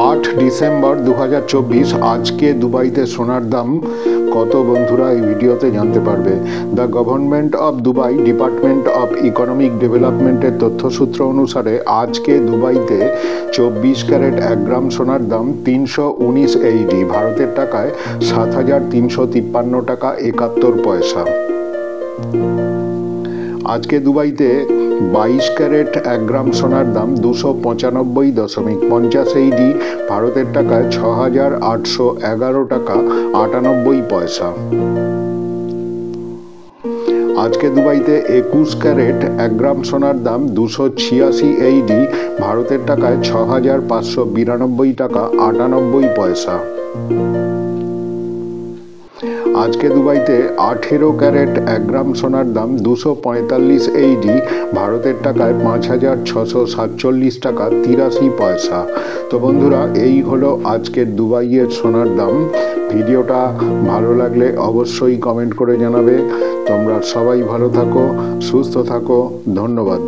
8 December 2024 আজকে দুবাইতে সোনার দাম কত বন্ধুরা এই ভিডিওতে জানতে পারবে। The government of Dubai department of economic ডেভেলপমেন্টের তথ্যসূত্র অনুসারে আজকে দুবাইতে 24 ক্যারেট 1 গ্রাম সোনার দাম 319 AED, ভারতের টাকায় 7,353 টাকা 71 পয়সা। আজকে দুবাইতে 22 ক্যারেট 1 গ্রাম সোনার দাম 295.50 AED, ভারতের টাকায় 6,811 টাকা 98 পয়সা। আজকে দুবাইতে 21 ক্যারেট 1 গ্রাম সোনার দাম 286 AED, ভারতের টাকায় 6,592 টাকা 98 পয়সা। আজকে দুবাইতে 18 ক্যারেট 1 গ্রাম সোনার দাম 245 AED, ভারতের টাকায় 5,647 টাকা 83 পয়সা। তো বন্ধুরা, এই হলো আজকের দুবাইয়ের সোনার দাম। ভিডিওটা ভালো লাগলে অবশ্যই কমেন্ট করে জানাবে। তোমরা সবাই ভালো থাকো, সুস্থ থাকো। ধন্যবাদ।